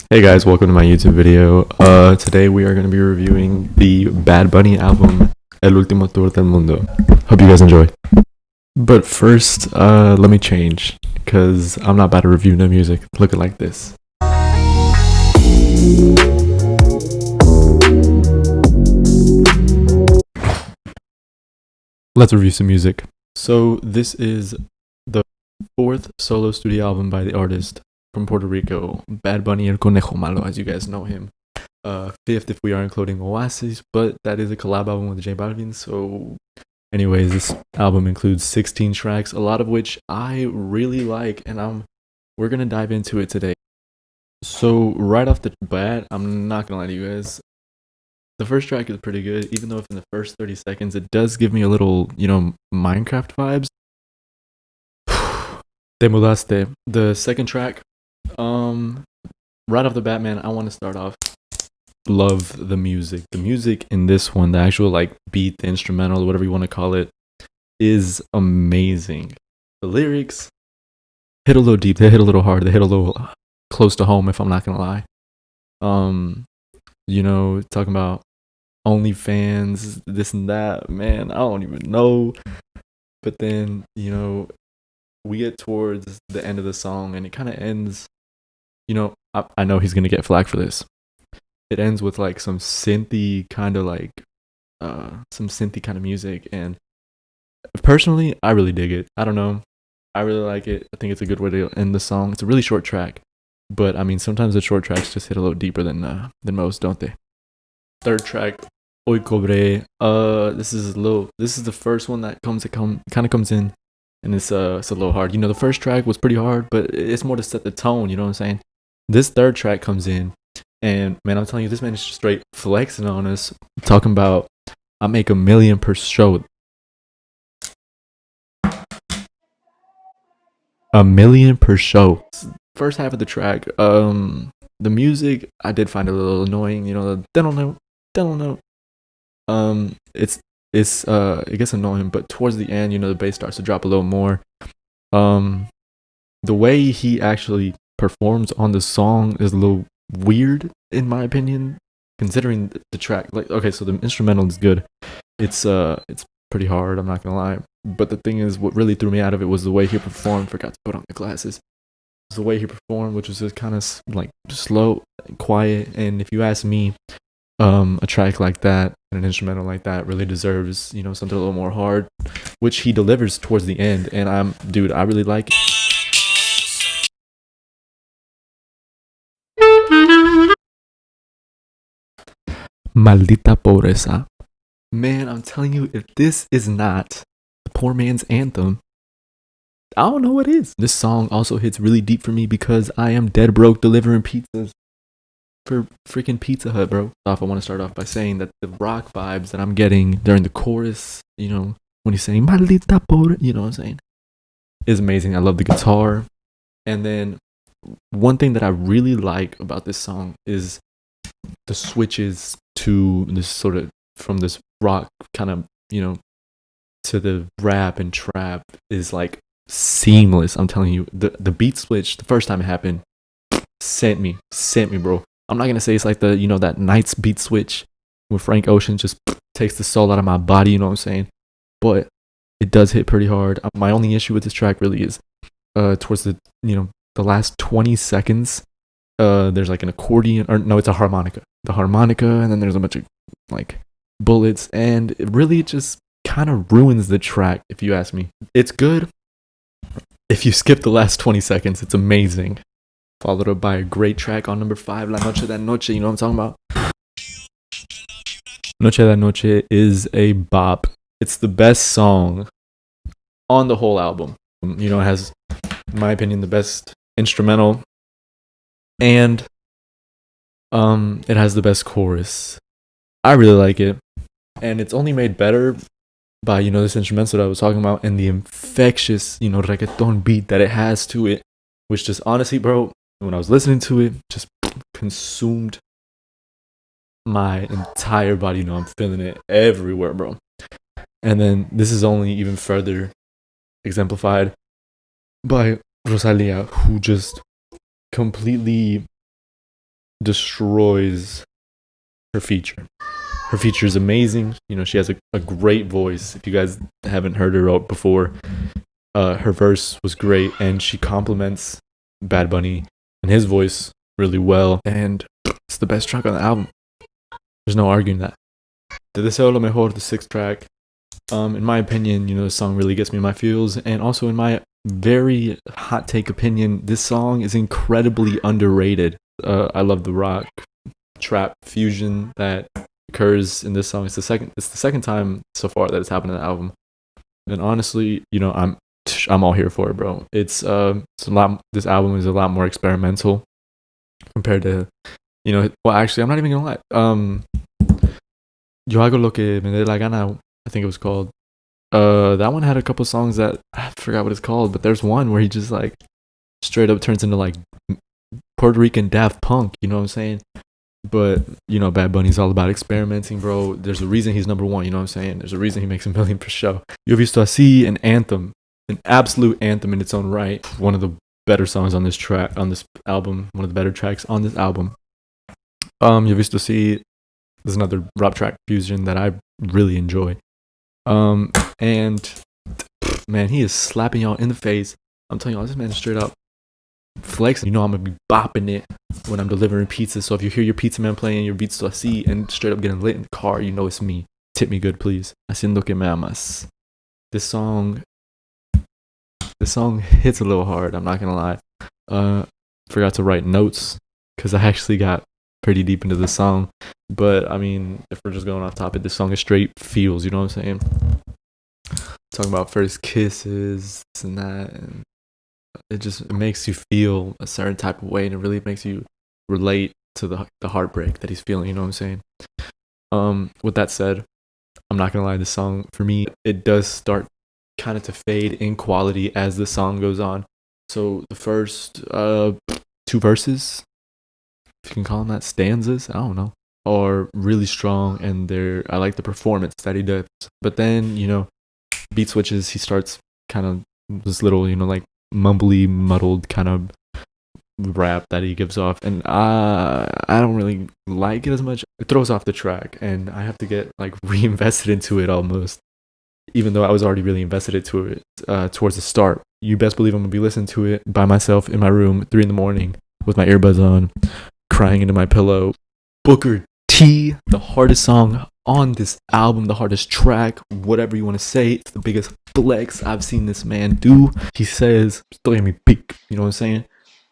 Hey guys, welcome to my YouTube video. Today we are going to be reviewing the Bad Bunny album El Ultimo Tour Del Mundo. Hope you guys enjoy. But first, let me change because I'm not about to review no music looking like this. Let's review some music. So this is the fourth solo studio album by the artist from Puerto Rico, Bad Bunny El Conejo Malo, as you guys know him. Fifth if we are including Oasis, but that is a collab album with J Balvin. So anyways, this album includes 16 tracks, a lot of which I really like, and we're gonna dive into it today. So right off the bat, I'm not gonna lie to you guys, the first track is pretty good, even though in the first 30 seconds it does give me a little, Minecraft vibes. Te mudaste. The second track, right off the bat, man, I want to start off. Love the music. The music in this one, the actual beat, the instrumental, whatever you want to call it, is amazing. The lyrics hit a little deep. They hit a little hard. They hit a little close to home, if I'm not gonna lie. Talking about OnlyFans, this and that, man, I don't even know. But then, we get towards the end of the song and it kind of ends, I know he's gonna get flack for this. It ends with some synthy kind of music, and personally I really dig it. I don't know, I really like it. I think it's a good way to end the song. It's a really short track, but I mean sometimes the short tracks just hit a little deeper than most, don't they? Third track, Hoy Cobré. This is the first one that kind of comes in, and it's a little hard. The first track was pretty hard, but it's more to set the tone, you know what I'm saying? This third track comes in, and man, I'm telling you, this man is just straight flexing on us, talking about I make $1 million per show. $1 million per show. First half of the track, the music I did find a little annoying. The don't know. It gets annoying, but towards the end, the bass starts to drop a little more. The way he actually performs on the song is a little weird in my opinion, considering the track. Okay, so the instrumental is good. It's pretty hard, I'm not gonna lie. But the thing is, what really threw me out of it was the way he performed. Forgot to put on the glasses. It was the way he performed, which was just kind of slow and quiet. And if you ask me, a track like that and an instrumental like that really deserves, something a little more hard, which he delivers towards the end. And I really like it. Maldita pobreza. Man, I'm telling you, if this is not the poor man's anthem, I don't know what is. This song also hits really deep for me because I am dead broke delivering pizzas for freaking Pizza Hut, bro. I want to start off by saying that the rock vibes that I'm getting during the chorus, when he's saying Maldita pobre, you know what I'm saying, is amazing. I love the guitar. And then one thing that I really like about this song is the switches to this sort of, from this rock kind of, to the rap and trap is seamless. I'm telling you, the beat switch, the first time it happened, sent me, bro. I'm not gonna say it's like the, that Nights beat switch with Frank Ocean just takes the soul out of my body, you know what I'm saying? But it does hit pretty hard. My only issue with this track really is towards the last 20 seconds. There's an accordion, or no, it's a harmonica. The harmonica, and then there's a bunch of bullets, and it really just kind of ruins the track, if you ask me. It's good. If you skip the last 20 seconds, it's amazing. Followed up by a great track on number 5, La Noche de Noche. You know what I'm talking about? Noche de Noche is a bop. It's the best song on the whole album. It has, in my opinion, the best instrumental, and it has the best chorus. I really like it, and it's only made better by this instrumental that I was talking about and the infectious reggaeton beat that it has to it, which just honestly, bro, when I was listening to it, just consumed my entire body. I'm feeling it everywhere, bro. And then this is only even further exemplified by Rosalia, who just completely destroys her feature. Her feature is amazing. You know, she has a great voice. If you guys haven't heard her out before, her verse was great, and she complements Bad Bunny and his voice really well. And it's the best track on the album. There's no arguing that. Te Deseo Lo Mejor, the 6th track. In my opinion, you know, the song really gets me in my feels, and also in my very hot take opinion, this song is incredibly underrated. I love the rock trap fusion that occurs in this song. It's the second time so far that it's happened in the album, and honestly, you know, I'm all here for it, bro. It's a lot. This album is a lot more experimental compared to, you know. Well, actually, I'm not even gonna lie. Yo hago lo que me dé la gana, I think it was called. That one had a couple songs that I forgot what it's called, but there's one where he just like straight up turns into like Puerto Rican Daft Punk, you know what I'm saying? But you know, Bad Bunny's all about experimenting, bro. There's a reason he's number one, you know what I'm saying? There's a reason he makes $1 million per show. Yo visto así, an anthem, an absolute anthem in its own right. One of the better songs on this album, one of the better tracks on this album. Yo visto así, there's another rap track fusion that I really enjoy. And man, he is slapping y'all in the face. I'm telling y'all, this man is straight up flexing. You know, I'm gonna be bopping it when I'm delivering pizza. So if you hear your pizza man playing your beats to así and straight up getting lit in the car, you know it's me. Tip me good, please. Haciendo que me amas. This song hits a little hard. I'm not gonna lie. Forgot to write notes because I actually got pretty deep into the song. But I mean, if we're just going off topic, this song is straight feels, you know what I'm saying? Talking about first kisses, this and that, and it makes you feel a certain type of way, and it really makes you relate to the heartbreak that he's feeling, you know what I'm saying? With that said, I'm not gonna lie, this song, for me, it does start kind of to fade in quality as the song goes on. So the first 2 verses, if you can call them that, stanzas, I don't know, are really strong, and I like the performance that he does. But then, you know, beat switches, he starts kind of this little, you know, like mumbly, muddled kind of rap that he gives off, and I don't really like it as much. It throws off the track, and I have to get like reinvested into it almost, even though I was already really invested into it towards the start. You best believe I'm gonna be listening to it by myself in my room, 3 a.m. with my earbuds on, crying into my pillow. Booker T, the hardest song on this album, the hardest track, whatever you want to say. It's the biggest flex I've seen this man do. He says, "Estoy en mi peak," you know what I'm saying?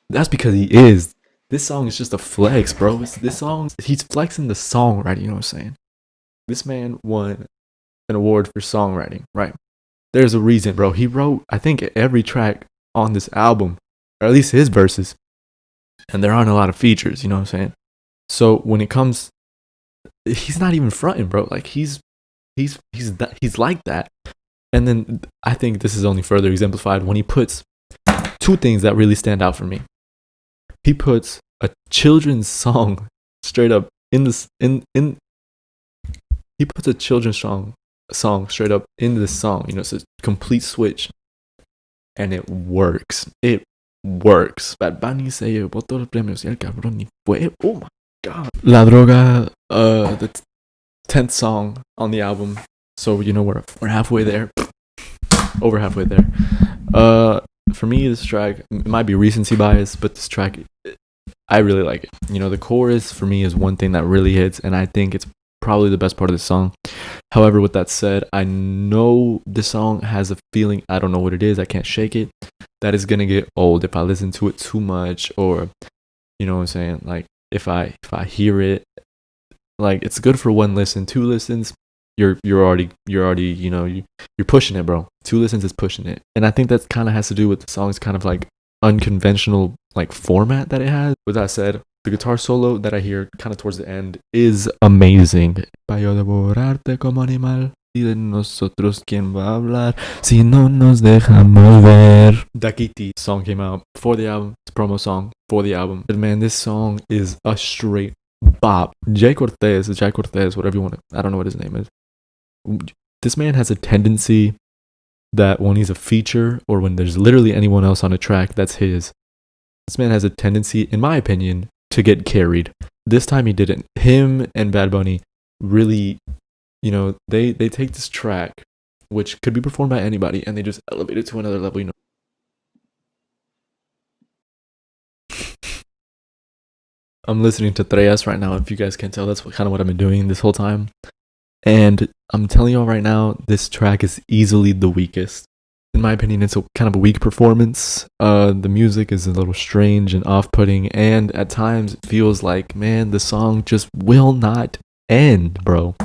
That's because he is. This song is just a flex, bro. He's flexing the songwriting, you know what I'm saying? This man won an award for songwriting, right? There's a reason, bro. He wrote, I think, every track on this album, or at least his verses, and there aren't a lot of features, you know what I'm saying? So when it comes, he's not even fronting, bro. Like he's like that. And then I think this is only further exemplified when he puts 2 things that really stand out for me. He puts a children's song straight up in this he puts a children's song straight up into this song. You know, it's a complete switch, and it works. It works. Bad Bunny se llevó todos los premios y el cabrón ni fue. Oh my god. La Droga, the 10th song on the album. So you know we're halfway there. Over halfway there. For me, this track, it might be recency bias, but this track, I really like it. You know, the chorus for me is one thing that really hits, and I think it's probably the best part of the song. However, with that said, I know this song has a feeling, I don't know what it is, I can't shake it, that is gonna get old if I listen to it too much, or you know what I'm saying, like if I hear it, like it's good for 1 listen, 2 listens, you're already you know, you're pushing it, bro. 2 listens is pushing it, and I think that kind of has to do with the song's kind of like unconventional like format that it has. With that said, the guitar solo that I hear kind of towards the end is amazing. Pa yo devorarte como animal, y de nosotros quién va a hablar si no nos dejamos ver. Dakiti song came out before the album. It's a promo song for the album. But man, this song is a straight bop. Jack Cortez, whatever you want to, I don't know what his name is. This man has a tendency that when he's a feature or when there's literally anyone else on a track that's his, this man has a tendency, in my opinion, to get carried. This time he didn't. Him and Bad Bunny really, you know, they take this track, which could be performed by anybody, and they just elevate it to another level, you know. I'm listening to Treyas right now. If you guys can tell, that's kind of what I've been doing this whole time. And I'm telling y'all right now, this track is easily the weakest. In my opinion, it's a kind of a weak performance. The music is a little strange and off-putting, and at times it feels like, man, the song just will not end, bro.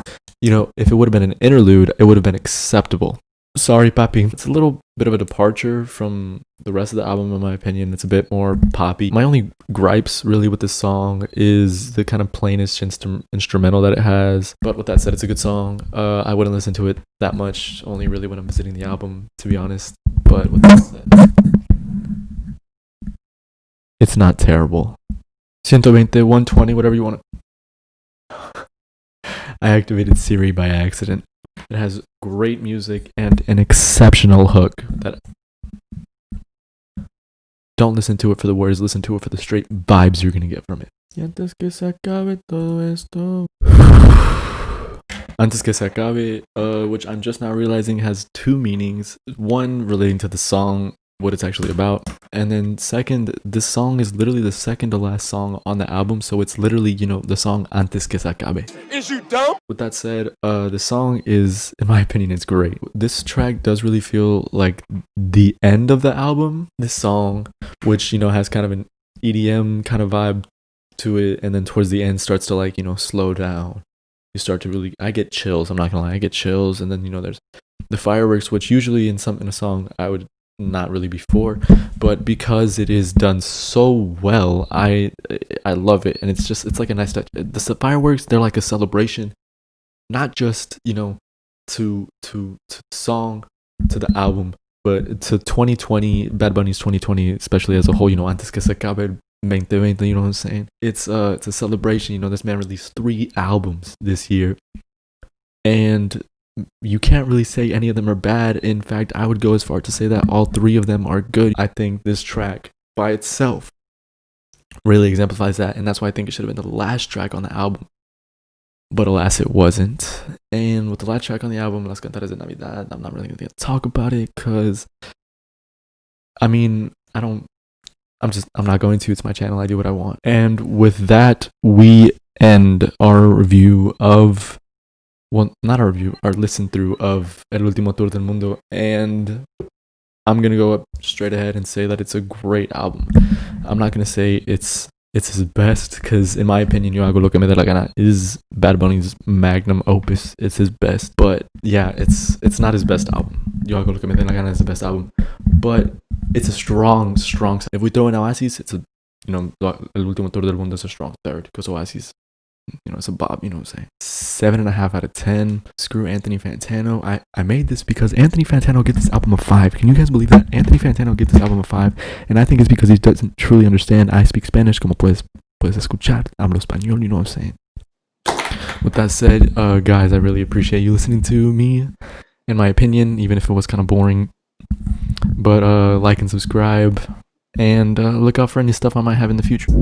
You know, if it would have been an interlude, it would have been acceptable. Sorry, Papi. It's a little bit of a departure from the rest of the album, in my opinion. It's a bit more poppy. My only gripes, really, with this song is the kind of plainest instrumental that it has. But with that said, it's a good song. I wouldn't listen to it that much, only really when I'm visiting the album, to be honest. But with that said, it's not terrible. 120, 120, whatever you want to. I activated Siri by accident. It has great music and an exceptional hook. Don't listen to it for the words, listen to it for the straight vibes you're gonna get from it. Antes que se acabe todo esto. Antes que se acabe, which I'm just now realizing has two meanings. One relating to the song, what it's actually about, and then second, this song is literally the second to last song on the album, so it's literally, you know, the song Antes que se acabe. Is you dumb? With that said, the song is, in my opinion, it's great. This track does really feel like the end of the album. This song, which, you know, has kind of an EDM kind of vibe to it, and then towards the end starts to, like, you know, slow down. You start to really, I get chills, I'm not gonna lie, I get chills, and then, you know, there's the fireworks, which usually in a song I would not really before, but because it is done so well, I love it, and it's like a nice touch. The fireworks, they're like a celebration, not just, you know, to the song, to the album, but to 2020, Bad Bunny's 2020, especially as a whole. You know, Antes que se acabe 2020, you know what I'm saying? It's a celebration. You know, this man released 3 albums this year, and you can't really say any of them are bad. In fact, I would go as far to say that all 3 of them are good. I think this track by itself really exemplifies that, and that's why I think it should have been the last track on the album. But alas, it wasn't. And with the last track on the album, Las Cantares de Navidad, I'm not really going to talk about it because, I mean, I'm not going to. It's my channel. I do what I want. And with that, we end our review of, well, not our review, our listen through of El Ultimo Tour Del Mundo. And I'm going to go up straight ahead and say that it's a great album. I'm not going to say it's his best, because in my opinion, Yo Hago Lo Que Me Da La Gana is Bad Bunny's magnum opus. It's his best. But yeah, it's not his best album. Yo Hago Lo Que Me Da La Gana is the best album. But it's a strong, if we throw in Oasis, it's a, you know, El Ultimo Tour Del Mundo is a strong third, because Oasis, you know, it's a bob, you know what I'm saying? 7.5 out of 10. Screw Anthony Fantano. I made this because Anthony Fantano gave this album a 5. Can you guys believe that? Anthony Fantano gave this album a 5, and I think it's because he doesn't truly understand I speak Spanish, como puedes escuchar, hablo español, you know what I'm saying? With that said, guys, I really appreciate you listening to me, in my opinion, even if it was kind of boring. But like and subscribe, and look out for any stuff I might have in the future.